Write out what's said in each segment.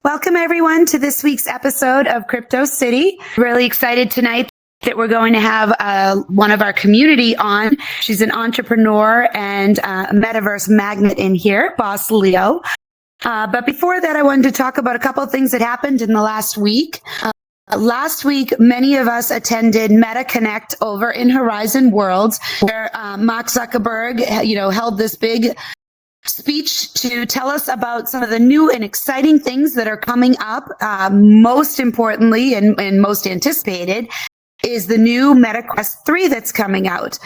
Welcome everyone to this week's episode of Crypto City. Really excited tonight that we're going to have one of our community on. She's an entrepreneur and a metaverse magnet in here, BossLeo. But before that, I wanted to talk about a couple of things that happened in the last week. Last week, many of us attended Meta Connect over in Horizon Worlds, where Mark Zuckerberg, held this big speech to tell us about some of the new and exciting things that are coming up. Most importantly and most anticipated is the new MetaQuest 3 that's coming out.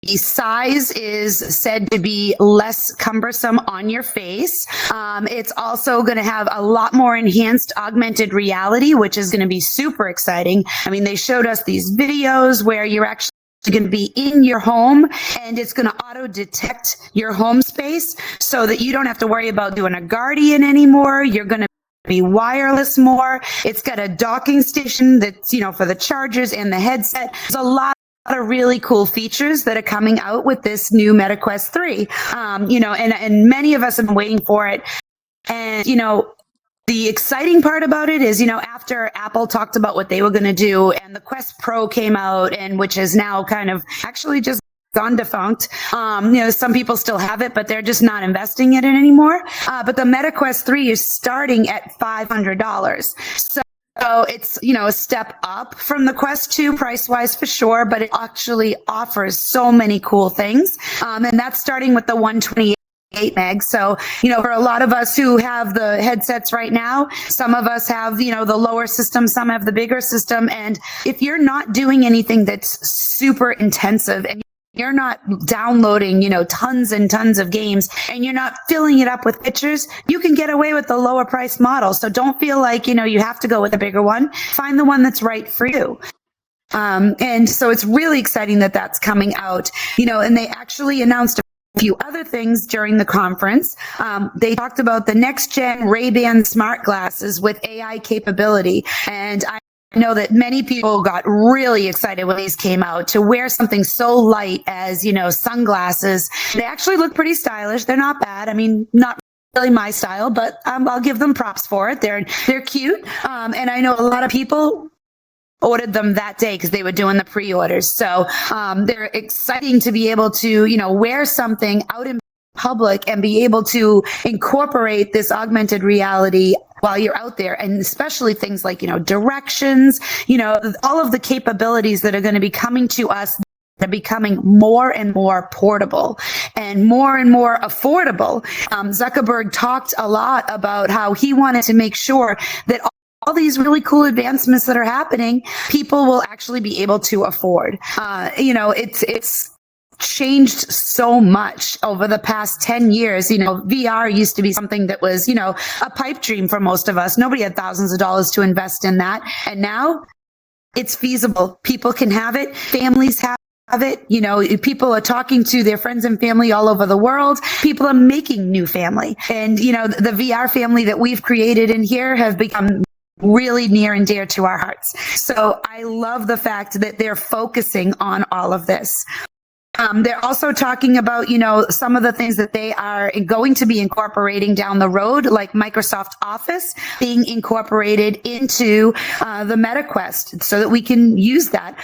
The size is said to be less cumbersome on your face. It's also going to have a lot more enhanced augmented reality, which is going to be super exciting. I mean, they showed us these videos where you're actually going to be in your home and it's going to auto detect your home space so that you don't have to worry about doing a guardian anymore. You're going to be wireless more. It's got a docking station that's, for the chargers and the headset. There's a lot of really cool features that are coming out with this new MetaQuest 3. And many of us have been waiting for it. And, the exciting part about it is, after Apple talked about what they were going to do and the Quest Pro came out, and which is now kind of actually just gone defunct. Some people still have it, but they're just not investing in it anymore. But the MetaQuest 3 is starting at $500. So it's, a step up from the Quest 2 price-wise for sure, but it actually offers so many cool things. And that's starting with the 128 meg. So, for a lot of us who have the headsets right now, some of us have, the lower system, some have the bigger system. And if you're not doing anything that's super intensive and you're not downloading, tons and tons of games and you're not filling it up with pictures, you can get away with the lower priced model. So don't feel like, you have to go with a bigger one. Find the one that's right for you. And so it's really exciting that that's coming out, and they actually announced a few other things during the conference. They talked about the next gen Ray-Ban smart glasses with AI capability. And I know that many people got really excited when these came out to wear something so light as, sunglasses. They actually look pretty stylish. They're not bad. I mean, not really my style, but I'll give them props for it. They're cute. And I know a lot of people ordered them that day because they were doing the pre-orders. So they're exciting to be able to, wear something out in public and be able to incorporate this augmented reality while you're out there, and especially things like, directions, all of the capabilities that are going to be coming to us. They're becoming more and more portable and more affordable. Zuckerberg talked a lot about how he wanted to make sure that all these really cool advancements that are happening, people will actually be able to afford. It's changed so much over the past 10 years. VR used to be something that was, a pipe dream for most of us. Nobody had thousands of dollars to invest in that. And now it's feasible. People can have it. Families have it. People are talking to their friends and family all over the world. People are making new family. And, the VR family that we've created in here have become really near and dear to our hearts. So I love the fact that they're focusing on all of this. They're also talking about, some of the things that they are going to be incorporating down the road, like Microsoft Office being incorporated into the MetaQuest so that we can use that.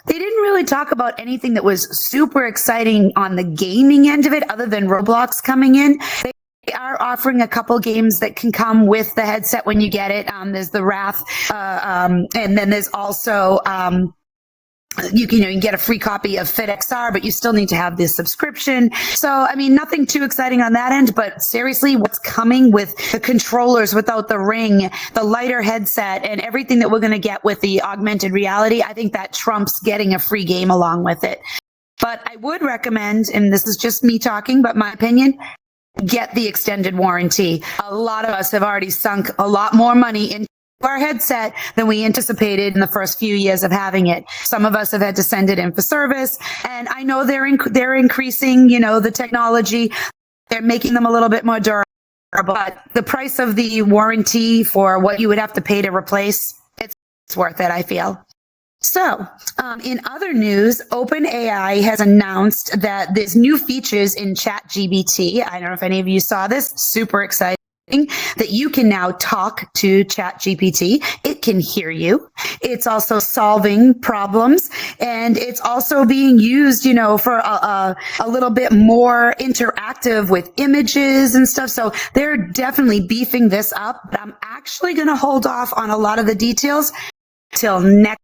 They didn't really talk about anything that was super exciting on the gaming end of it other than Roblox coming in. They are offering a couple games that can come with the headset when you get it. There's the Wrath, and then there's also you can get a free copy of FitXR, but you still need to have this subscription. So, I mean, nothing too exciting on that end, but seriously, what's coming with the controllers without the ring, the lighter headset, and everything that we're going to get with the augmented reality, I think that trumps getting a free game along with it. But I would recommend, and this is just me talking, but my opinion, get the extended warranty. A lot of us have already sunk a lot more money into our headset than we anticipated in the first few years of having it. Some of us have had to send it in for service, and I know they're increasing, the technology. They're making them a little bit more durable, but the price of the warranty for what you would have to pay to replace, it's worth it, I feel. So, in other news, OpenAI has announced that there's new features in ChatGPT. I don't know if any of you saw this. Super exciting. That you can now talk to ChatGPT. It can hear you. It's also solving problems, and it's also being used, for a little bit more interactive with images and stuff. So they're definitely beefing this up. But I'm actually going to hold off on a lot of the details till next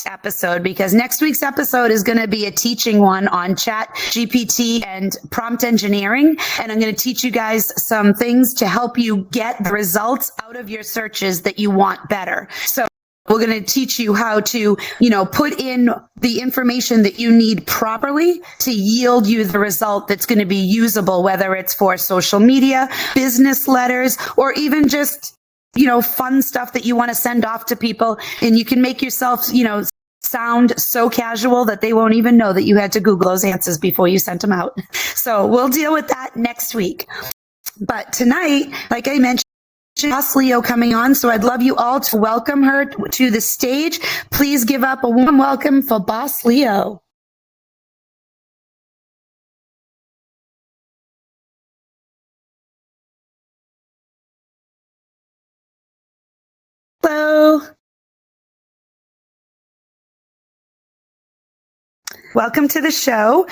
episode, because next week's episode is going to be a teaching one on Chat GPT and prompt engineering, and I'm going to teach you guys some things to help you get the results out of your searches that you want better. So we're going to teach you how to, put in the information that you need properly to yield you the result that's going to be usable, whether it's for social media, business letters, or even just fun stuff that you want to send off to people, and you can make yourself, sound so casual that they won't even know that you had to Google those answers before you sent them out. So we'll deal with that next week. But tonight, like I mentioned, BossLeo coming on. So I'd love you all to welcome her to the stage. Please give up a warm welcome for BossLeo. Hello. Welcome to the show.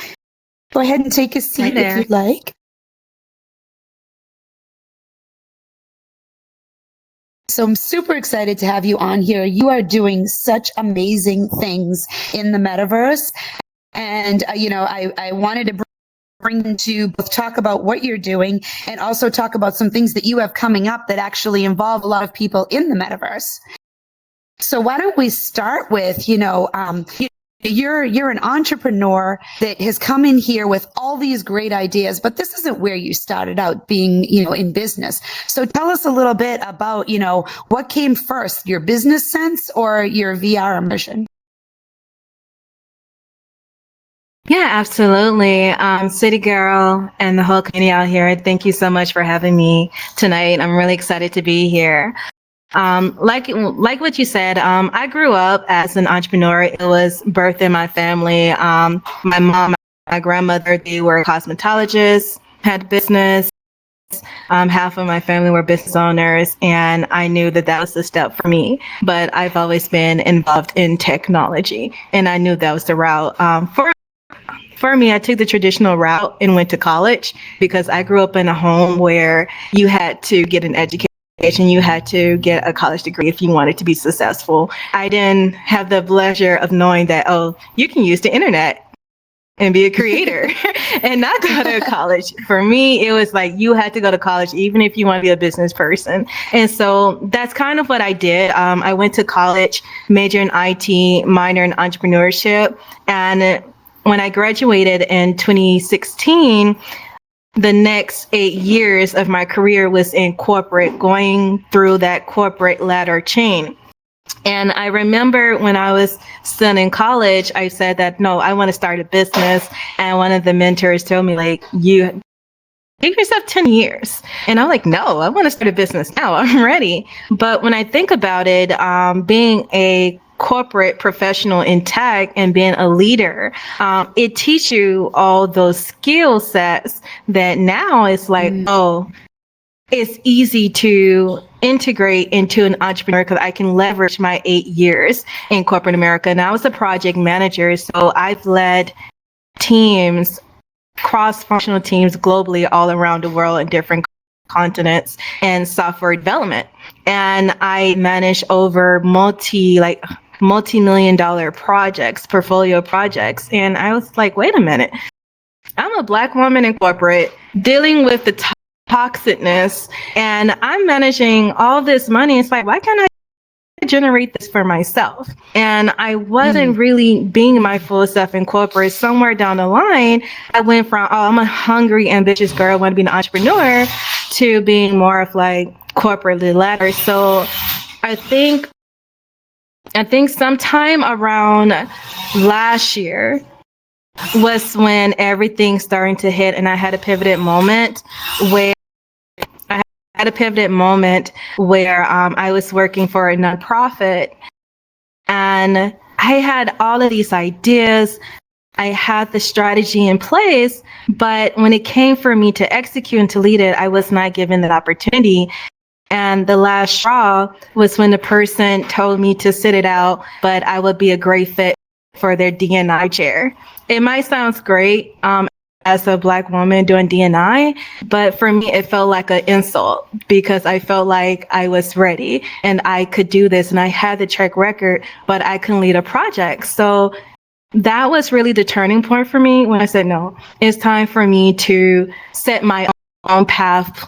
Go ahead and take a seat if you'd like. So I'm super excited to have you on here. You are doing such amazing things in the metaverse. And, I wanted to bring to both talk about what you're doing and also talk about some things that you have coming up that actually involve a lot of people in the metaverse. So why don't we start with, you're an entrepreneur that has come in here with all these great ideas, but this isn't where you started out being, in business. So tell us a little bit about, what came first, your business sense or your VR immersion? Yeah, absolutely. CityGirl and the whole community out here, thank you so much for having me tonight. I'm really excited to be here. Like what you said, I grew up as an entrepreneur. It was birthed in my family. My mom, my grandmother, they were cosmetologists, had business. Half of my family were business owners, and I knew that was the step for me. But I've always been involved in technology, and I knew that was the route. For me, I took the traditional route and went to college because I grew up in a home where you had to get an education. You had to get a college degree if you wanted to be successful. I didn't have the pleasure of knowing that, you can use the internet and be a creator and not go to college. For me, it was like you had to go to college even if you want to be a business person. And so that's kind of what I did. I went to college, major in IT, minor in entrepreneurship. And when I graduated in 2016, the next 8 years of my career was in corporate, going through that corporate ladder chain. And I remember when I was still in college, I said that, no, I want to start a business. And one of the mentors told me, you give yourself 10 years. And I'm like, no, I want to start a business now. I'm ready. But when I think about it, being a corporate professional in tech and being a leader, it teaches you all those skill sets that now it's like, it's easy to integrate into an entrepreneur because I can leverage my 8 years in corporate America. And I was a project manager, so I've led teams, cross-functional teams globally all around the world in different continents and software development. And I manage over multi-million-dollar projects, portfolio projects. And I was like, wait a minute, I'm a Black woman in corporate dealing with the toxicness, and I'm managing all this money. It's like, why can't I generate this for myself? And I wasn't really being my full self in corporate. Somewhere down the line, I went from, I'm a hungry, ambitious girl, I want to be an entrepreneur, to being more of corporately ladder. So I think sometime around last year was when everything starting to hit, and I had a pivotal moment where I was working for a nonprofit, and I had all of these ideas. I had the strategy in place, but when it came for me to execute and to lead it, I was not given that opportunity. And the last straw was when the person told me to sit it out, but I would be a great fit for their D&I chair. It might sound great as a Black woman doing D&I, but for me, it felt like an insult because I felt like I was ready and I could do this and I had the track record, but I couldn't lead a project. So that was really the turning point for me when I said, no, it's time for me to set my own path,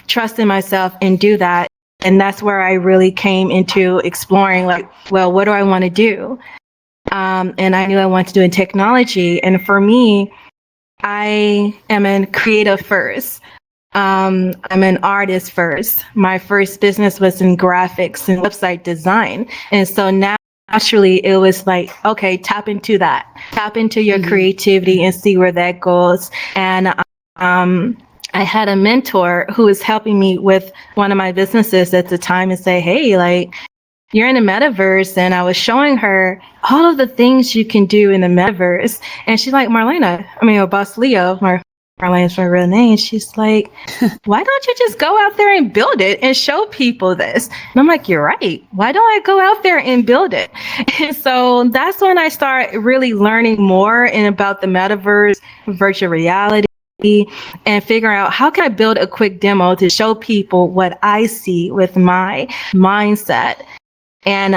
trust in myself and do that. And that's where I really came into exploring, like, well, what do I want to do? And I knew I wanted to do in technology. And for me, I am a creative first. I'm an artist first. My first business was in graphics and website design. And so naturally, it was like, okay, tap into that. Tap into your creativity and see where that goes. And I had a mentor who was helping me with one of my businesses at the time and say, hey, like, you're in the metaverse. And I was showing her all of the things you can do in the metaverse. And she's like, BossLeo, Marlene's my real name. She's like, why don't you just go out there and build it and show people this? And I'm like, you're right. Why don't I go out there and build it? And so that's when I started really learning more about the metaverse, virtual reality, and figuring out how can I build a quick demo to show people what I see with my mindset. And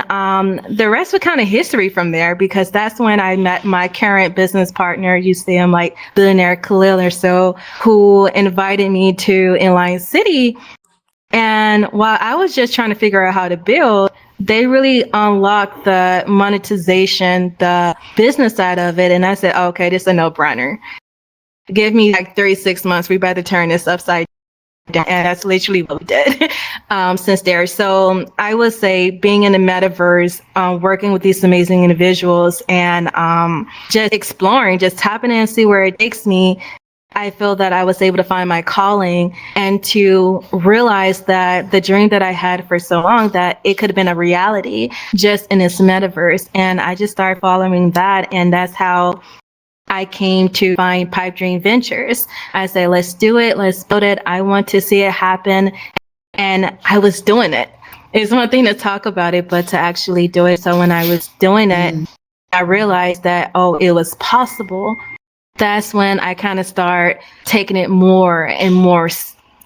the rest was kind of history from there, because that's when I met my current business partner, you see him like billionaire Khalil or so, who invited me to Inline City. And while I was just trying to figure out how to build, they really unlocked the monetization, the business side of it. And I said, okay, this is a no-brainer. Give me like 36 months. We better turn this upside down. And that's literally what we did since there. So I would say being in the metaverse, working with these amazing individuals and just exploring, just tapping in and see where it takes me. I feel that I was able to find my calling and to realize that the dream that I had for so long, that it could have been a reality just in this metaverse. And I just started following that. And that's how I came to find Pipe Dream Ventures. I said, let's do it. Let's build it. I want to see it happen. And I was doing it. It's one thing to talk about it, but to actually do it. So when I was doing it, I realized that, oh, it was possible. That's when I kind of start taking it more and more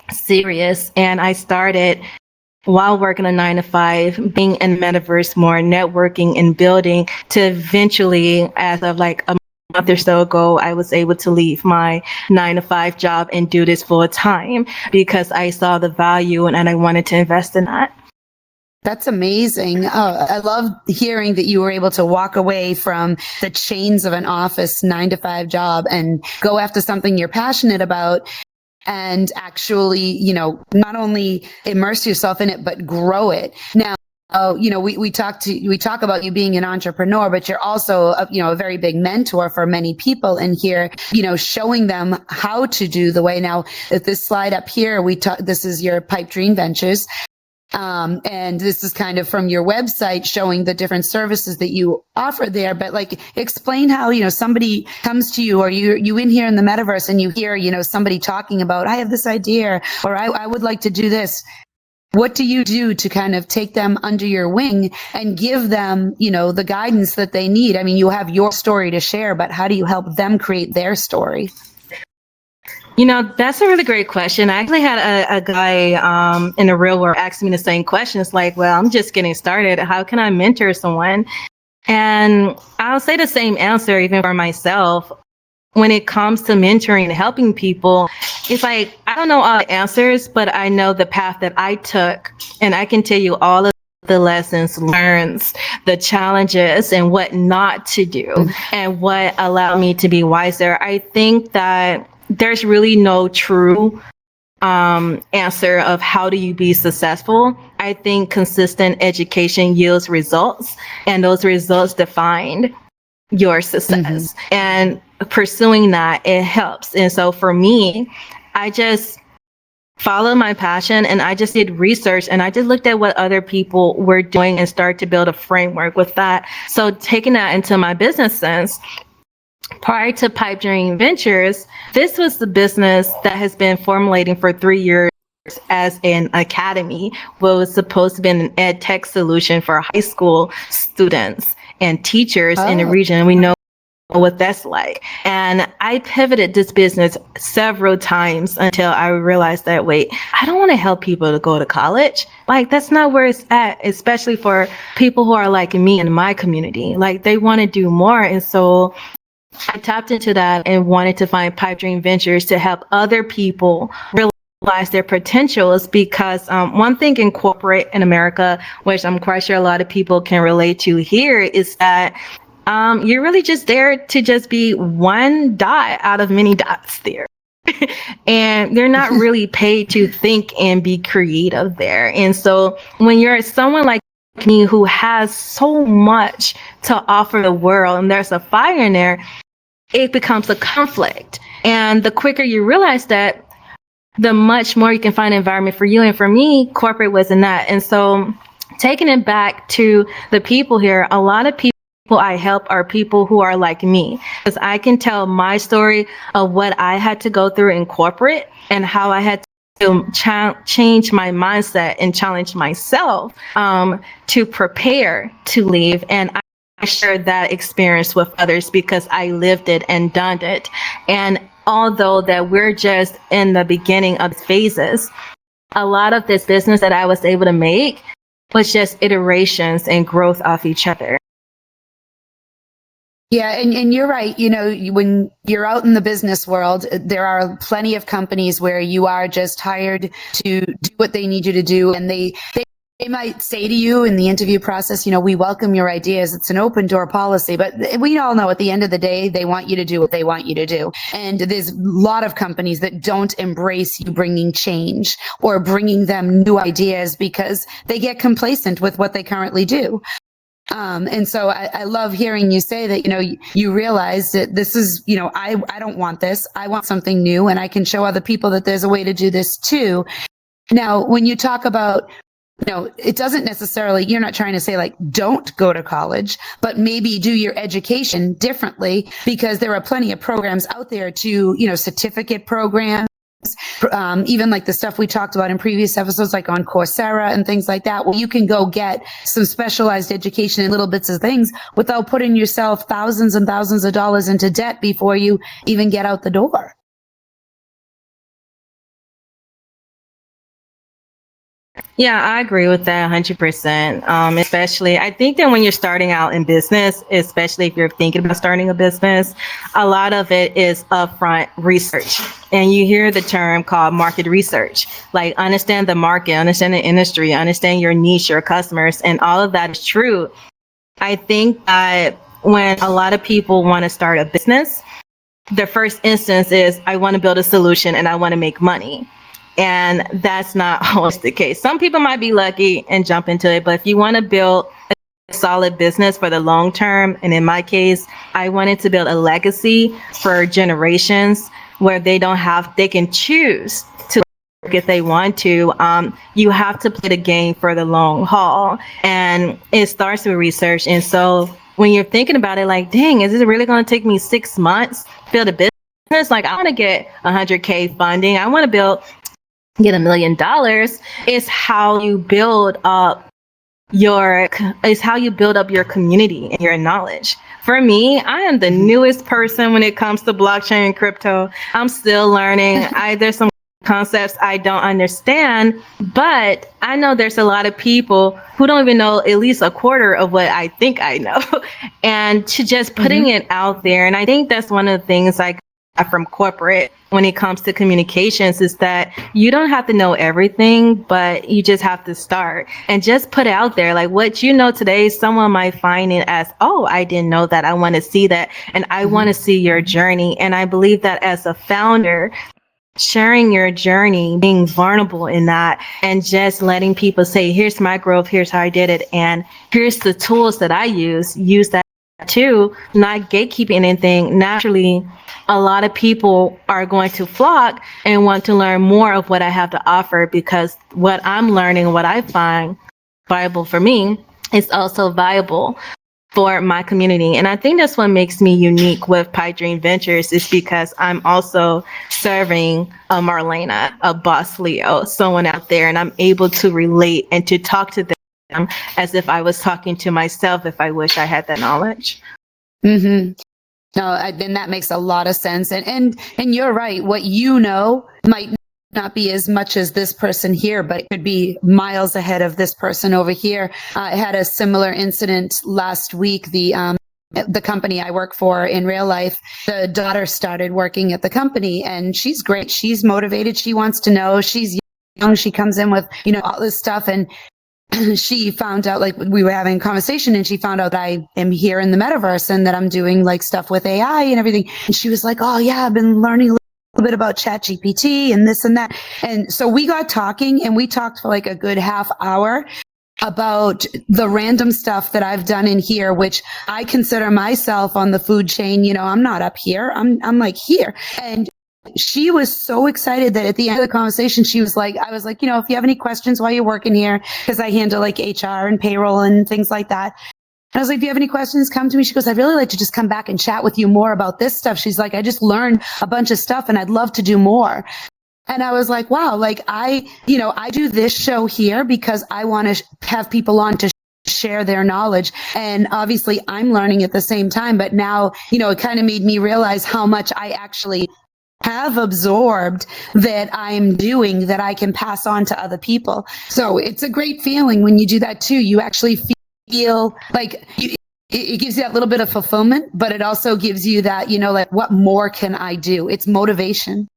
serious. And I started, while working a 9-to-5, being in metaverse more, networking and building, to eventually, as of like a month or so ago, I was able to leave my 9-to-5 job and do this full time because I saw the value and I wanted to invest in that. That's amazing. I love hearing that you were able to walk away from the chains of an office 9-to-5 job and go after something you're passionate about and actually, you know, not only immerse yourself in it, but grow it. Now, you know, we talk about you being an entrepreneur, but you're also, a very big mentor for many people in here, showing them how to do the way. Now, at this slide up here, this is your Pipe Dream Ventures. And this is kind of from your website showing the different services that you offer there. But like, explain how, somebody comes to you or you in here in the metaverse and you hear, somebody talking about, I have this idea, or I would like to do this. What do you do to kind of take them under your wing and give them, the guidance that they need? I mean, you have your story to share, but how do you help them create their story? That's a really great question. I actually had a guy in the real world ask me the same question. It's like, well, I'm just getting started. How can I mentor someone? And I'll say the same answer even for myself. When it comes to mentoring and helping people, it's like, I don't know all the answers, but I know the path that I took. And I can tell you all of the lessons learned, the challenges, and what not to do, and what allowed me to be wiser. I think that there's really no true answer of how do you be successful. I think consistent education yields results, and those results define your success. And pursuing that, it helps. And so for me, I just followed my passion, and I just did research, and I just looked at what other people were doing and started to build a framework with that. So taking that into my business sense, prior to Pipe Dream Ventures, this was the business that has been formulating for 3 years as an academy, what was supposed to be an ed tech solution for high school students and teachers in the region. We know what that's like. And I pivoted this business several times until I realized that, wait, I don't want to help people to go to college. Like, that's not where it's at, especially for people who are like me in my community. Like, they want to do more. And so I tapped into that and wanted to find Pipe Dream Ventures to help other people realize their potentials, because one thing in corporate in America, which I'm quite sure a lot of people can relate to here, is that you're really just there to just be one dot out of many dots there. And they're not really paid to think and be creative there. And so when you're someone like me who has so much to offer the world and there's a fire in there, it becomes a conflict. And the quicker you realize that, the much more you can find an environment for you. And for me, corporate wasn't that. And so taking it back to the people here, a lot of people I help are people who are like me, because I can tell my story of what I had to go through in corporate and how I had to change my mindset and challenge myself to prepare to leave. And I shared that experience with others because I lived it and done it. And although that we're just in the beginning of phases, a lot of this business that I was able to make was just iterations and growth of each other. Yeah, and you're right. You know, when you're out in the business world, there are plenty of companies where you are just hired to do what they need you to do. And they might say to you in the interview process, you know, we welcome your ideas. It's an open door policy. But we all know at the end of the day, they want you to do what they want you to do. And there's a lot of companies that don't embrace you bringing change or bringing them new ideas because they get complacent with what they currently do. And so I love hearing you say that, you know, you realize that this is, you know, I don't want this. I want something new, and I can show other people that there's a way to do this too. Now, when you talk about, you know, it doesn't necessarily, you're not trying to say like, don't go to college, but maybe do your education differently, because there are plenty of programs out there to, you know, certificate programs. Even like the stuff we talked about in previous episodes, like on Coursera and things like that, where you can go get some specialized education in little bits of things without putting yourself thousands and thousands of dollars into debt before you even get out the door. Yeah, I agree with that 100%. Especially, I think that when you're starting out in business, especially if you're thinking about starting a business, a lot of it is upfront research. And you hear the term called market research, like understand the market, understand the industry, understand your niche, your customers, and all of that is true. I think that when a lot of people want to start a business, the first instance is, I want to build a solution and I want to make money. And that's not always the case. Some people might be lucky and jump into it, but if you want to build a solid business for the long term, and in my case, I wanted to build a legacy for generations where they can choose to work if they want to. You have to play the game for the long haul, and it starts with research. And so when you're thinking about it, like, dang, is it really going to take me 6 months to build a business? Like, I want to get 100K funding. I want to get $1 million. Is how you build up your community and your knowledge. For me, I am the newest person when it comes to blockchain and crypto. I'm still learning. There's some concepts I don't understand, but I know there's a lot of people who don't even know at least a quarter of what I think I know. And to just putting it out there. And I think that's one of the things I got from corporate when it comes to communications, is that you don't have to know everything, but you just have to start and just put it out there. Like, what you know today, someone might find it as, oh, I didn't know that. I want to see that. And I want to see your journey. And I believe that as a founder, sharing your journey, being vulnerable in that, and just letting people say, here's my growth, here's how I did it, and here's the tools that I use that too, not gatekeeping anything, naturally, a lot of people are going to flock and want to learn more of what I have to offer, because what I'm learning, what I find viable for me, is also viable for my community. And I think that's what makes me unique with Pipe Dream Ventures, is because I'm also serving a Marlena, a BossLeo, someone out there, and I'm able to relate and to talk to them as if I was talking to myself, if I wish I had that knowledge. Mm-hmm. No, then that makes a lot of sense. And you're right. What you know might not be as much as this person here, but it could be miles ahead of this person over here. I had a similar incident last week. The company I work for in real life, the daughter started working at the company, and she's great. She's motivated. She wants to know. She's young. She comes in with, all this stuff, and she found out, like, we were having a conversation, and she found out that I am here in the metaverse and that I'm doing like stuff with AI and everything. And she was like, oh yeah, I've been learning a little bit about ChatGPT and this and that. And so we got talking, and we talked for like a good half hour about the random stuff that I've done in here, which I consider myself on the food chain. I'm not up here. I'm like here. And she was so excited that at the end of the conversation, I was like, if you have any questions while you're working here, because I handle like HR and payroll and things like that. And I was like, if you have any questions, come to me. She goes, I'd really like to just come back and chat with you more about this stuff. She's like, I just learned a bunch of stuff and I'd love to do more. And I was like, wow, like I do this show here because I want to have people on to share their knowledge. And obviously I'm learning at the same time, but now, it kind of made me realize how much I actually have absorbed that I'm doing that I can pass on to other people. So it's a great feeling when you do that too. You actually feel like it gives you that little bit of fulfillment, but it also gives you that, like, what more can I do? It's motivation.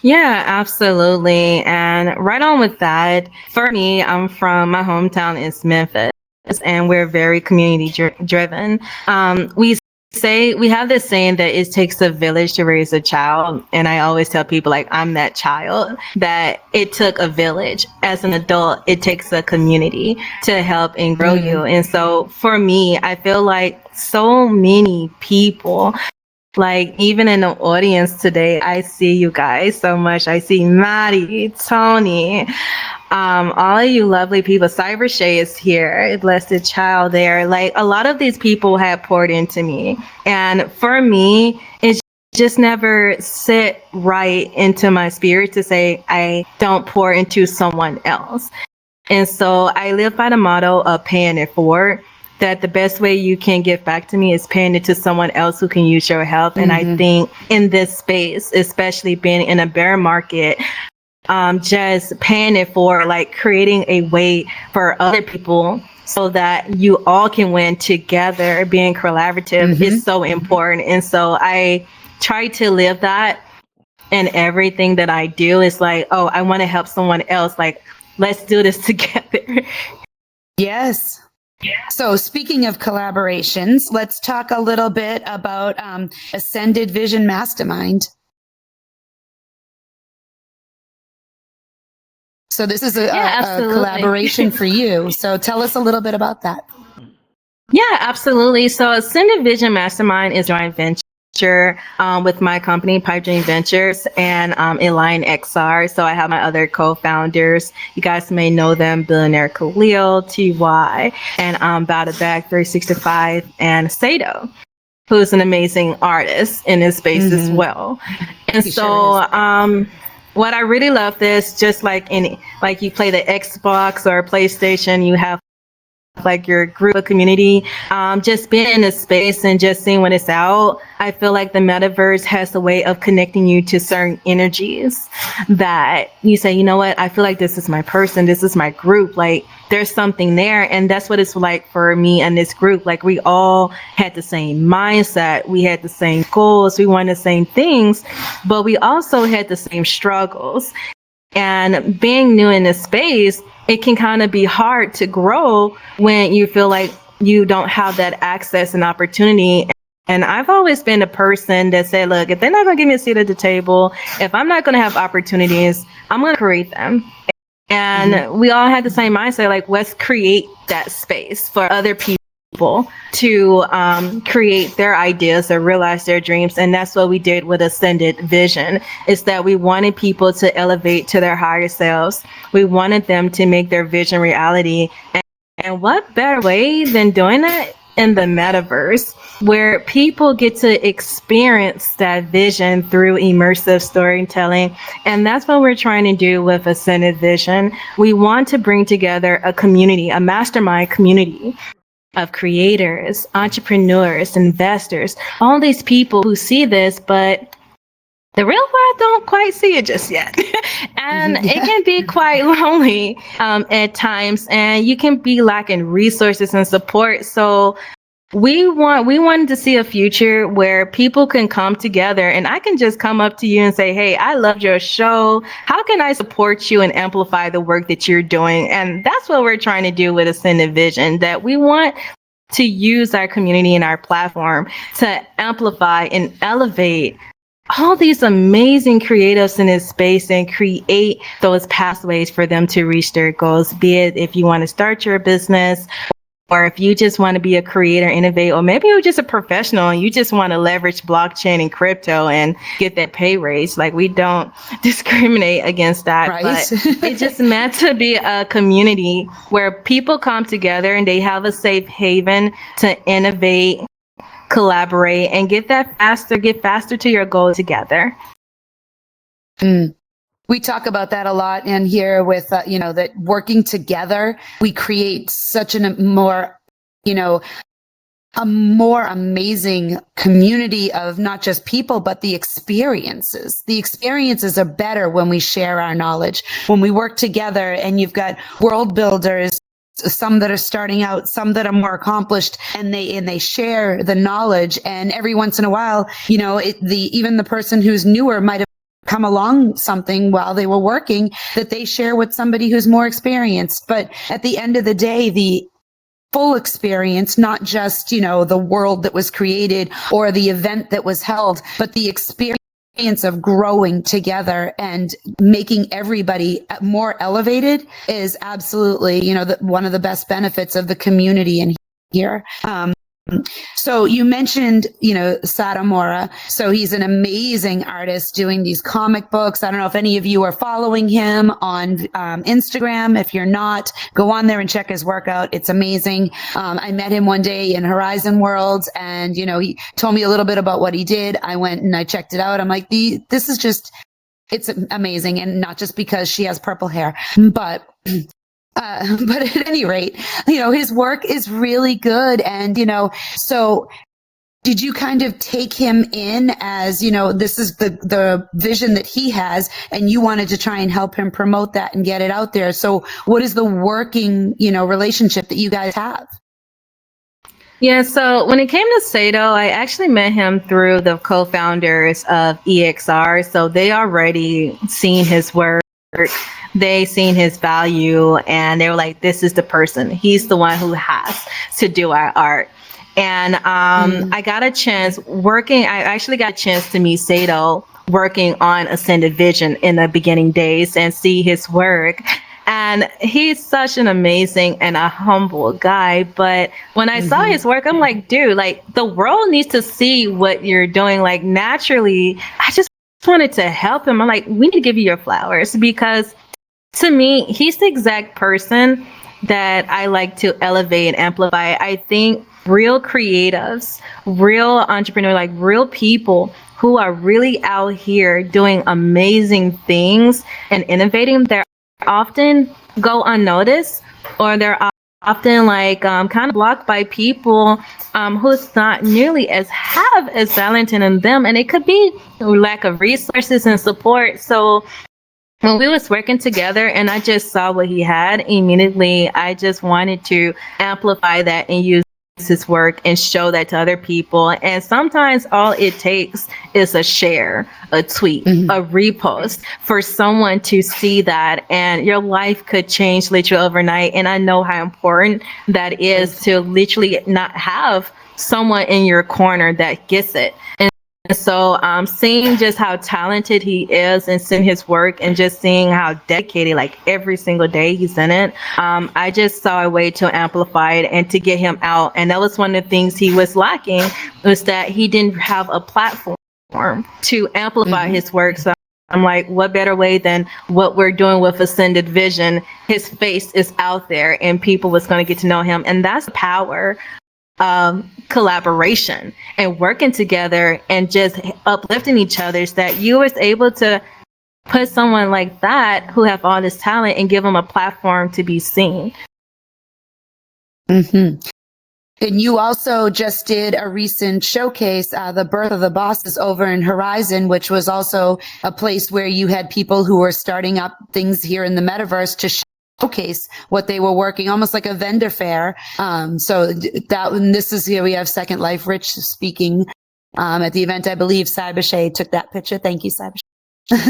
Yeah, absolutely. And right on with that, for me, I'm from, my hometown is Memphis, and we're very community driven. We have this saying that it takes a village to raise a child. And I always tell people, like, I'm that child, that it took a village. As an adult, it takes a community to help and grow you. And so for me, I feel like so many people, like even in the audience today, I see you guys so much. I see Maddie, Tony, all of you lovely people. Cyber Shay is here, Blessed Child there. Like, a lot of these people have poured into me. And for me, it's just never sit right into my spirit to say I don't pour into someone else. And so I live by the motto of paying it forward, that the best way you can give back to me is paying it to someone else who can use your help. And I think in this space, especially being in a bear market, just paying it forward, like creating a way for other people so that you all can win together, being collaborative is so important. And so I try to live that in everything that I do. It's like, oh, I want to help someone else. Like, let's do this together. Yes. So speaking of collaborations, let's talk a little bit about Ascended Vision Mastermind. So this is a collaboration for you. So tell us a little bit about that. Yeah, absolutely. So Ascended Vision Mastermind is a joint venture with my company, Pipe Dream Ventures, and Align XR. So I have my other co-founders. You guys may know them, Billionaire Khalil, TY, and Bow to Back 365, and Sato, who's an amazing artist in this space as well. And so what I really love this, just like you play the Xbox or PlayStation, you have like your group of community, just being in a space and just seeing when it's out. I feel like the metaverse has a way of connecting you to certain energies that you say, you know what, I feel like this is my person, this is my group, like there's something there. And that's what it's like for me and this group. Like, we all had the same mindset, we had the same goals, we wanted the same things, but we also had the same struggles. And being new in this space, it can kind of be hard to grow when you feel like you don't have that access and opportunity. And I've always been a person that said, look, if they're not going to give me a seat at the table, if I'm not going to have opportunities, I'm going to create them. And we all had the same mindset, like, let's create that space for other people to create their ideas or realize their dreams. And that's what we did with Ascended Vision, is that we wanted people to elevate to their higher selves. We wanted them to make their vision reality. And what better way than doing that in the metaverse, where people get to experience that vision through immersive storytelling. And that's what we're trying to do with Ascended Vision. We want to bring together a community, a mastermind community of creators, entrepreneurs, investors, all these people who see this, but the real world don't quite see it just yet. And it can be quite lonely at times, and you can be lacking resources and support. So we wanted to see a future where people can come together, and I can just come up to you and say, hey, I loved your show. How can I support you and amplify the work that you're doing? And that's what we're trying to do with Ascended Vision, that we want to use our community and our platform to amplify and elevate all these amazing creatives in this space and create those pathways for them to reach their goals, be it if you want to start your business, or if you just want to be a creator, innovate, or maybe you're just a professional and you just want to leverage blockchain and crypto and get that pay raise. Like, we don't discriminate against that, right? But it's just meant to be a community where people come together and they have a safe haven to innovate, collaborate, and get faster to your goal together. We talk about that a lot in here with, that working together, we create such a more amazing community of not just people, but the experiences. The experiences are better when we share our knowledge, when we work together, and you've got world builders, some that are starting out, some that are more accomplished, and they share the knowledge. And every once in a while, even the person who's newer might have come along something while they were working that they share with somebody who's more experienced. But at the end of the day, the full experience, not just, the world that was created or the event that was held, but the experience of growing together and making everybody more elevated is absolutely, one of the best benefits of the community in here. So you mentioned, Satomura. So he's an amazing artist doing these comic books. I don't know if any of you are following him on Instagram. If you're not, go on there and check his work out. It's amazing. I met him one day in Horizon Worlds, and, he told me a little bit about what he did. I went and I checked it out. I'm like, this is just, it's amazing. And not just because she has purple hair, but at any rate, his work is really good. And, so did you kind of take him in as, this is the vision that he has, and you wanted to try and help him promote that and get it out there? So what is the working, relationship that you guys have? Yeah, so when it came to Sato, I actually met him through the co-founders of EXR. So they already seen his work. They seen his value, and they were like, this is the person. He's the one who has to do our art. And I actually got a chance to meet Sato working on Ascended Vision in the beginning days and see his work. And he's such an amazing and a humble guy. But when I saw his work, I'm like, dude, like, the world needs to see what you're doing. Like, naturally, I just wanted to help him. I'm like, we need to give you your flowers, because to me, he's the exact person that I like to elevate and amplify. I think real creatives, real entrepreneurs, like real people who are really out here doing amazing things and innovating, they're often go unnoticed, or they're often kind of blocked by people who's not nearly as talented in them. And it could be lack of resources and support. So when we was working together and I just saw what he had, immediately I just wanted to amplify that and use his work and show that to other people. And sometimes all it takes is a share, a tweet, a repost for someone to see that, and your life could change literally overnight. And I know how important that is to literally not have someone in your corner that gets it. And so seeing just how talented he is and seeing his work and just seeing how dedicated, like every single day he's in it, I just saw a way to amplify it and to get him out. And that was one of the things he was lacking, was that he didn't have a platform to amplify his work. So I'm like, what better way than what we're doing with Ascended Vision? His face is out there and people was going to get to know him. And that's the power collaboration and working together and just uplifting each other, is that you was able to put someone like that who have all this talent and give them a platform to be seen. And you also just did a recent showcase, the Birth of the Bosses, over in Horizon, which was also a place where you had people who were starting up things here in the metaverse to showcase what they were working, almost like a vendor fair. So this is here we have Second Life Rich speaking at the event. I believe Cybershay took that picture. Thank you, Cybershay.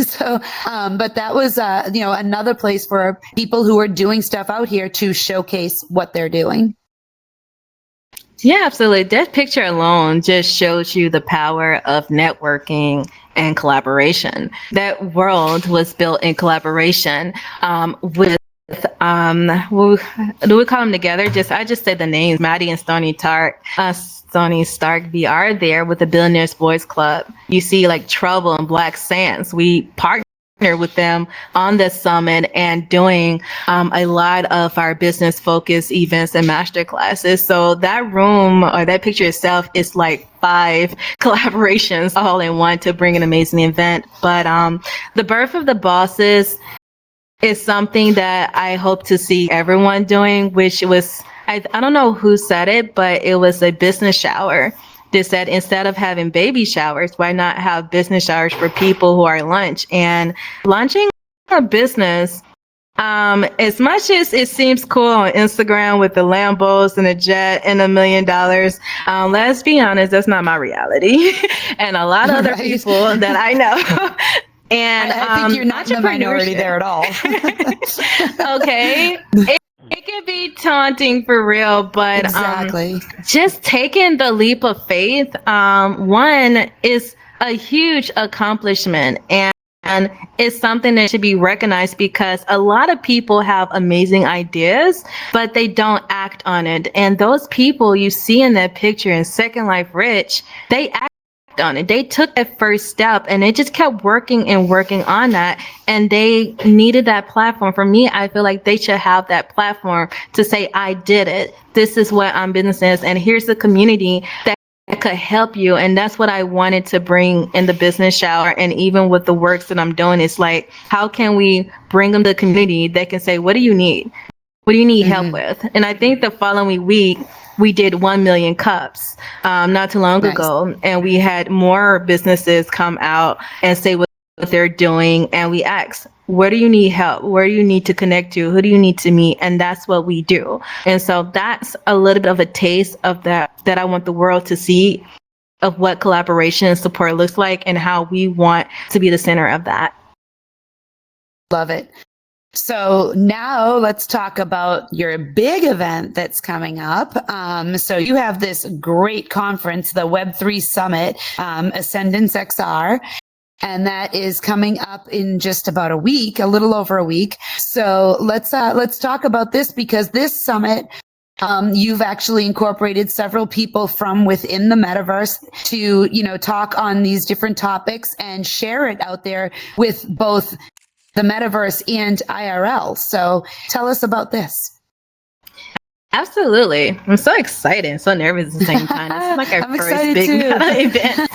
So, but that was, another place for people who are doing stuff out here to showcase what they're doing. Yeah, absolutely. That picture alone just shows you the power of networking and collaboration. That world was built in collaboration with do we call them together? I just say the names, Maddie and Stony Stark VR there with the Billionaires Boys Club. You see like Trouble and Black Sands. We partner with them on this summit and doing a lot of our business focused events and master classes. So that room or that picture itself is like 5 collaborations all in one to bring an amazing event. But the Birth of the Bosses is something that I hope to see everyone doing, which was, I don't know who said it, but it was a business shower. They said instead of having baby showers, why not have business showers for people who are lunch? And launching a business, as much as it seems cool on Instagram with the Lambos and a jet and $1 million, let's be honest, that's not my reality. And a lot of other people that I know. And I think you're not in the minority there at all. Okay. It can be taunting for real, but exactly. Just taking the leap of faith, one is a huge accomplishment, and it's something that should be recognized, because a lot of people have amazing ideas, but they don't act on it. And those people you see in that picture in Second Life Rich, they act on it. They took that first step and they just kept working and working on that, and they needed that platform. For me, I feel like they should have that platform to say, I did it. This is what business is, and here's the community that could help you. And that's what I wanted to bring in the business shower. And even with the works that I'm doing, it's like, how can we bring them to the community that can say, what do you need? What do you need help with? And I think the following week, we did 1 million cups not too long ago. And we had more businesses come out and say what they're doing. And we asked, where do you need help? Where do you need to connect to? Who do you need to meet? And that's what we do. And so that's a little bit of a taste of that I want the world to see, of what collaboration and support looks like and how we want to be the center of that. Love it. So now let's talk about your big event that's coming up. So you have this great conference, the Web3 Summit, Ascendance XR, and that is coming up in just about a week, a little over a week. So let's talk about this, because this summit, you've actually incorporated several people from within the metaverse to, talk on these different topics and share it out there with both the metaverse and IRL. So tell us about this. Absolutely. I'm so excited and so nervous at the same time. This is like our first big event.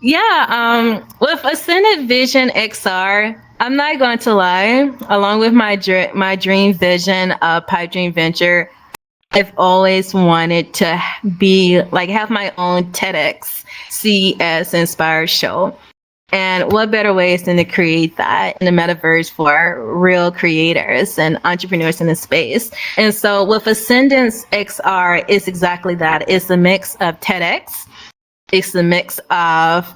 Yeah. With Ascended Vision XR, I'm not going to lie, along with my dream vision of Pipe Dream Venture, I've always wanted to have my own TEDx CES inspired show. And what better ways than to create that in the metaverse for real creators and entrepreneurs in the space. And so with Ascendance XR, it's exactly that. It's a mix of TEDx. It's a mix of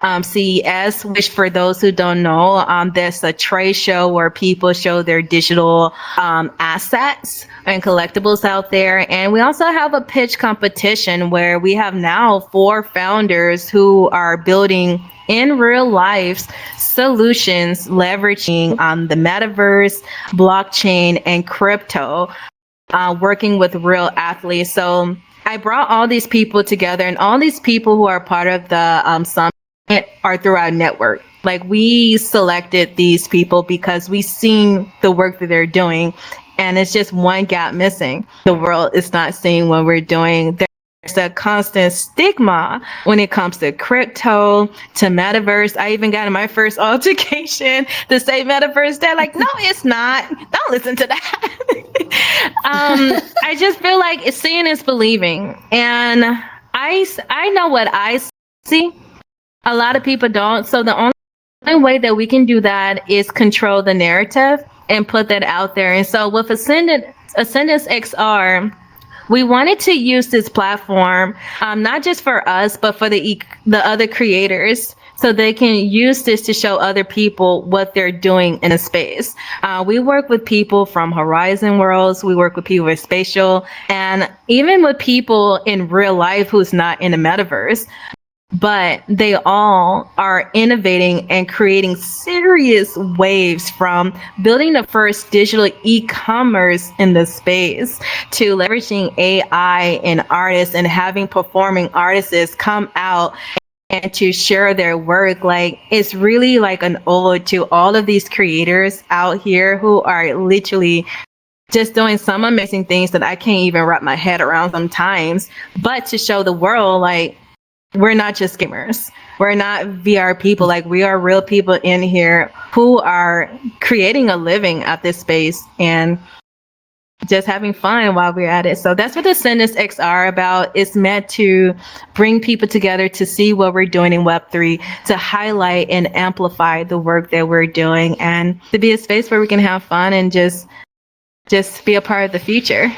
CES, which for those who don't know, there's a trade show where people show their digital assets and collectibles out there. And we also have a pitch competition where we have now 4 founders who are building in real life solutions leveraging the metaverse, blockchain, and crypto, working with real athletes. So I brought all these people together, and all these people who are part of the summit are through our network. Like, we selected these people because we've seen the work that they're doing, and it's just one gap missing. The world is not seeing what we're doing. There's a constant stigma when it comes to crypto, to metaverse. I even got in my first altercation to say metaverse. They're like, no, it's not. Don't listen to that. I just feel like it's seeing is believing. And I know what I see. A lot of people don't. So the only way that we can do that is control the narrative and put that out there. And so with Ascendance XR, we wanted to use this platform, not just for us, but for the other creators, so they can use this to show other people what they're doing in a space. We work with people from Horizon Worlds. We work with people with spatial, and even with people in real life who's not in the metaverse. But they all are innovating and creating serious waves, from building the first digital e-commerce in the space to leveraging AI and artists and having performing artists come out and to share their work. Like, it's really like an ode to all of these creators out here who are literally just doing some amazing things that I can't even wrap my head around sometimes, but to show the world, like, we're not just gamers. We're not VR people. Like, we are real people in here who are creating a living at this space and just having fun while we're at it. So that's what the Ascendance XR about. It's meant to bring people together to see what we're doing in Web3, to highlight and amplify the work that we're doing, and to be a space where we can have fun and just be a part of the future.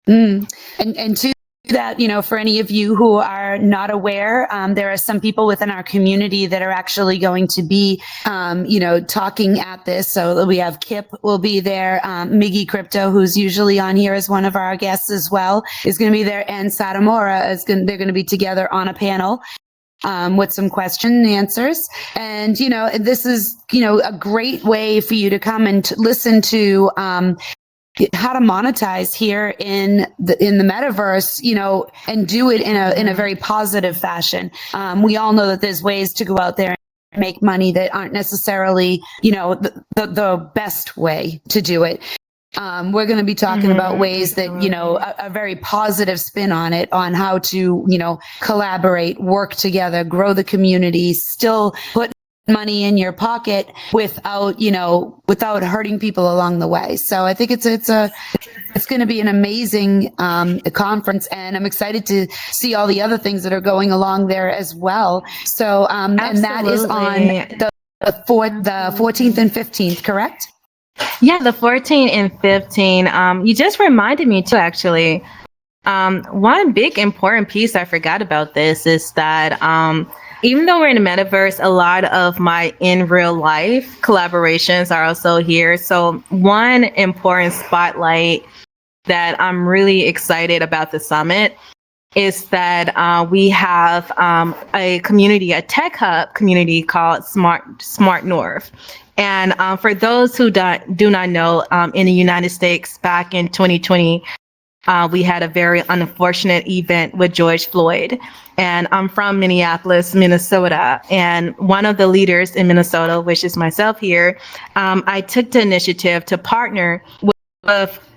And to that, for any of you who are not aware, there are some people within our community that are actually going to be, talking at this. So we have Kip will be there. Miggy Crypto, who's usually on here as one of our guests as well, is going to be there. And Satomura they're going to be together on a panel with some question and answers. And, this is, a great way for you to come and listen to, how to monetize here in the metaverse, and do it in a very positive fashion. We all know that there's ways to go out there and make money that aren't necessarily, the best way to do it. We're going to be talking about ways that, a very positive spin on it, on how to, collaborate, work together, grow the community, still put money in your pocket without hurting people along the way. So I think it's going to be an amazing conference, and I'm excited to see all the other things that are going along there as well. So and that is on the 14th and 15th, correct? Yeah, the 14th and 15th. You just reminded me too, actually. One big important piece I forgot about this is that even though we're in the metaverse, a lot of my in real life collaborations are also here. So one important spotlight that I'm really excited about the summit is that we have a tech hub community called Smart North. And for those who do not know, in the United States back in 2020, we had a very unfortunate event with George Floyd. And I'm from Minneapolis, Minnesota. And one of the leaders in Minnesota, which is myself here, I took the initiative to partner with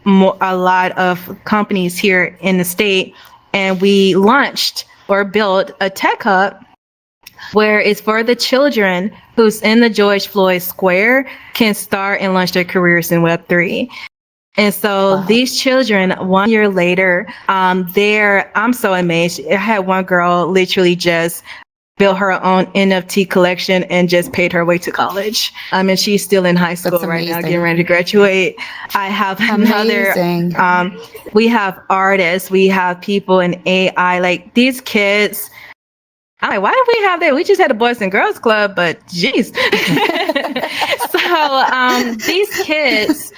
a lot of companies here in the state. And we launched or built a tech hub where it's for the children who's in the George Floyd Square can start and launch their careers in Web3. And so these children, 1 year later, I'm so amazed. I had one girl literally just built her own NFT collection and just paid her way to college. And she's still in high school right now, getting ready to graduate. I have another, we have artists, we have people in AI, like these kids I'm like, why do we have that? We just had a Boys and Girls Club, but geez. So these kids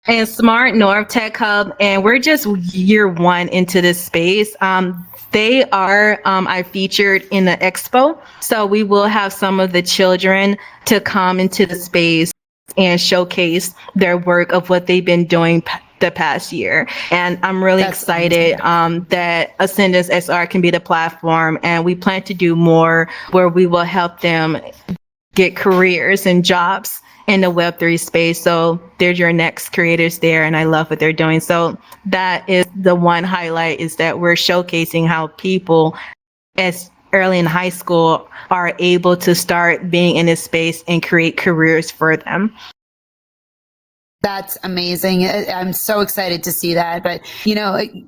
in Smart North Tech Hub, and we're just year one into this space. They are, I featured in the expo. So we will have some of the children to come into the space and showcase their work of what they've been doing the past year. And I'm really excited that Ascendance SR can be the platform, and we plan to do more where we will help them get careers and jobs in the Web3 space. So they're your next creators there, and I love what they're doing. So that is the one highlight, is that we're showcasing how people as early in high school are able to start being in this space and create careers for them. That's amazing. I'm so excited to see that. But,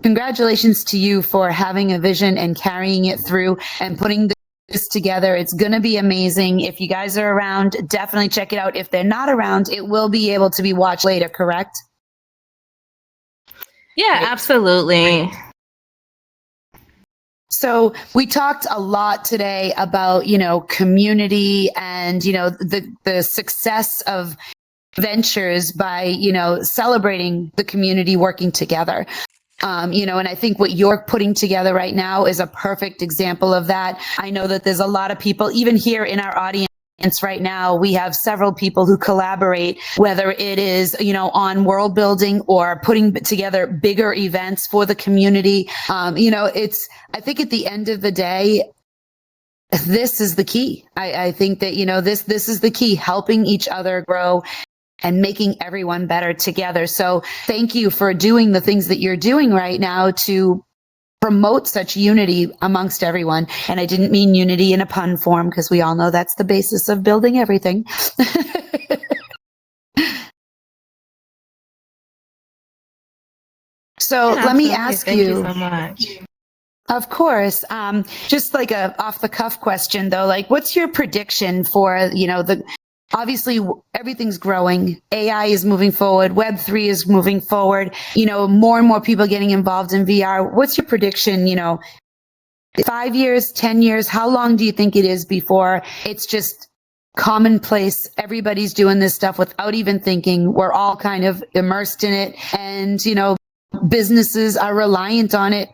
congratulations to you for having a vision and carrying it through and putting this together. It's going to be amazing. If you guys are around, definitely check it out. If they're not around, it will be able to be watched later, correct? Yeah, absolutely. So we talked a lot today about, community and, the success of ventures by, celebrating the community working together. And I think what you're putting together right now is a perfect example of that. I know that there's a lot of people, even here in our audience right now, we have several people who collaborate, whether it is, on world building or putting together bigger events for the community. I think at the end of the day, this is the key. I think that, this is the key, helping each other grow and making everyone better together. So thank you for doing the things that you're doing right now to promote such unity amongst everyone. And I didn't mean unity in a pun form, because we all know that's the basis of building everything. So let me ask Thank you so much. Of course. Just like a off the cuff question though, like what's your prediction for, obviously everything's growing. AI is moving forward. Web3 is moving forward. More and more people getting involved in VR. What's your prediction? 5 years, 10 years? How long do you think it is before it's just commonplace? Everybody's doing this stuff without even thinking. We're all kind of immersed in it. And, businesses are reliant on it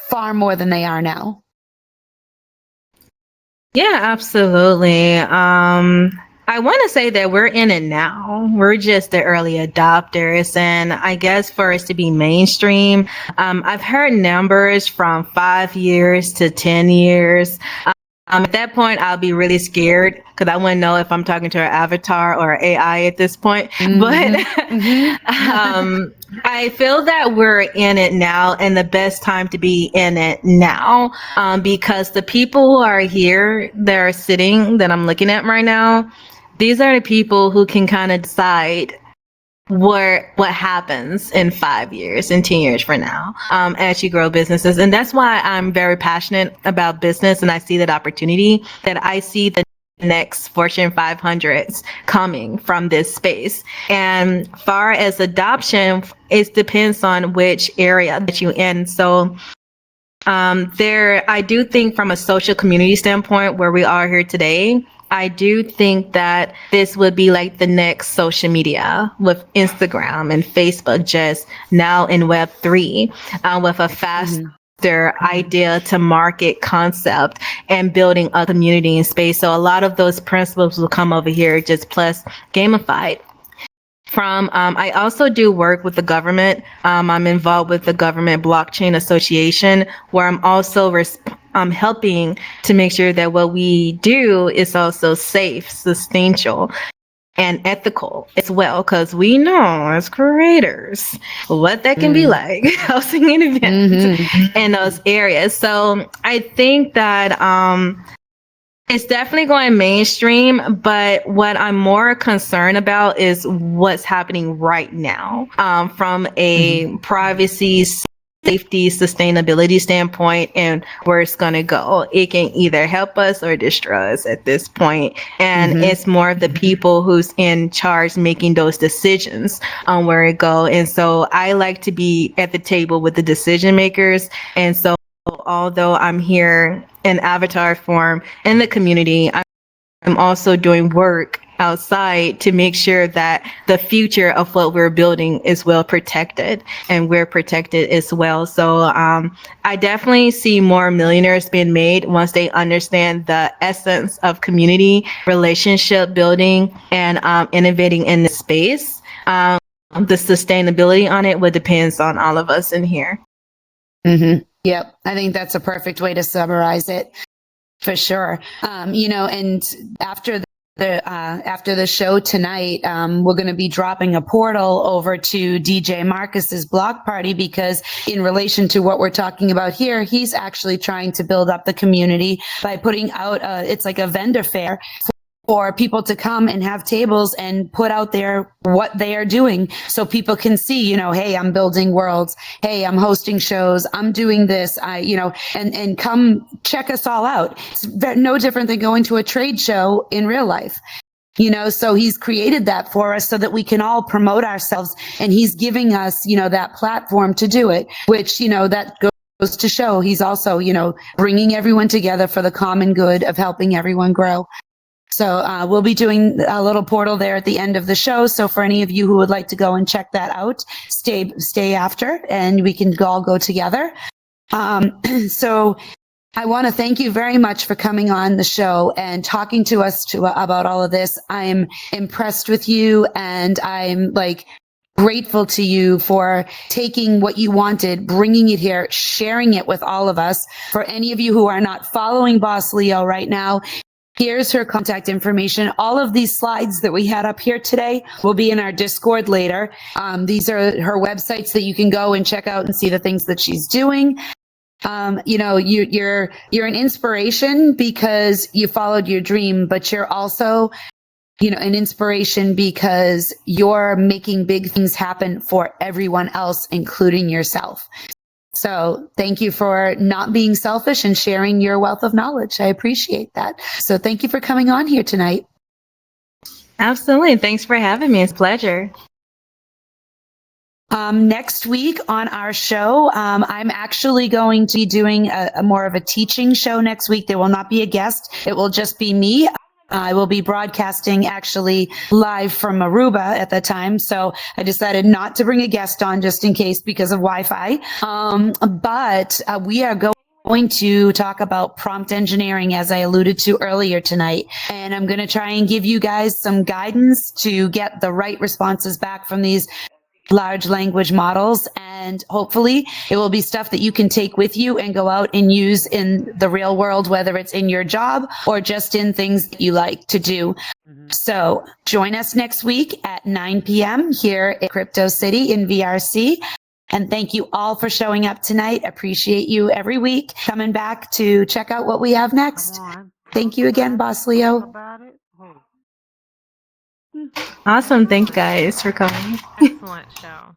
far more than they are now. Yeah, absolutely. I want to say that we're in it now. We're just the early adopters. And I guess for us to be mainstream, I've heard numbers from 5 years to 10 years. At that point, I'll be really scared because I wouldn't know if I'm talking to an avatar or AI at this point. Mm-hmm. But I feel that we're in it now, and the best time to be in it now, because the people who are here that are sitting that I'm looking at right now, these are the people who can kind of decide what happens in 5 years and 10 years from now, as you grow businesses. And that's why I'm very passionate about business, and I see that opportunity, that I see the next Fortune 500s coming from this space. And far as adoption, it depends on which area that you're in. So I do think from a social community standpoint, where we are here today, I do think that this would be like the next social media, with Instagram and Facebook just now in Web3, with a faster idea to market concept and building a community in space. So a lot of those principles will come over here, just plus gamified. I also do work with the government. I'm involved with the Government Blockchain Association, where I'm also helping to make sure that what we do is also safe, sustainable, and ethical as well, because we know as creators what that can be like, hosting an event in those areas. So I think that it's definitely going mainstream, but what I'm more concerned about is what's happening right now, from a privacy, safety, sustainability standpoint, and where it's going to go. It can either help us or destroy us at this point. And it's more of the people who's in charge making those decisions on where it go. And so I like to be at the table with the decision makers. And so although I'm here in avatar form in the community, I'm also doing work outside to make sure that the future of what we're building is well protected and we're protected as well. So I definitely see more millionaires being made once they understand the essence of community, relationship building, and innovating in the space. The sustainability on it would depends on all of us in here. Mm-hmm. Yep. I think that's a perfect way to summarize it. For sure. And after the show tonight, we're going to be dropping a portal over to DJ Marcus's block party, because in relation to what we're talking about here, he's actually trying to build up the community by putting out it's like a vendor fair for people to come and have tables and put out there what they are doing, so people can see, hey, I'm building worlds. Hey, I'm hosting shows. I'm doing this. And come check us all out. It's no different than going to a trade show in real life. So he's created that for us so that we can all promote ourselves, and he's giving us, that platform to do it, which, that goes to show he's also, bringing everyone together for the common good of helping everyone grow. So we'll be doing a little portal there at the end of the show. So for any of you who would like to go and check that out, stay after, and we can all go together. So I want to thank you very much for coming on the show and talking to us about all of this. I'm impressed with you, and I'm grateful to you for taking what you wanted, bringing it here, sharing it with all of us. For any of you who are not following BossLeo right now, here's her contact information. All of these slides that we had up here today will be in our Discord later. These are her websites that you can go and check out and see the things that she's doing. You're an inspiration because you followed your dream, but you're also, an inspiration because you're making big things happen for everyone else, including yourself. So thank you for not being selfish and sharing your wealth of knowledge. I appreciate that. So thank you for coming on here tonight. Absolutely. Thanks for having me. It's a pleasure. Next week on our show, I'm actually going to be doing a more of a teaching show next week. There will not be a guest. It will just be me. I will be broadcasting actually live from Aruba at the time. So I decided not to bring a guest on just in case because of Wi-Fi. But we are going to talk about prompt engineering, as I alluded to earlier tonight. And I'm going to try and give you guys some guidance to get the right responses back from these large language models, and hopefully it will be stuff that you can take with you and go out and use in the real world, whether it's in your job or just in things that you like to do. So join us next week at 9 p.m. here at Crypto City in VRC. And thank you all for showing up tonight. Appreciate you every week coming back to check out what we have next. Thank you again, BossLeo. Awesome. Thank you guys for coming. Excellent show.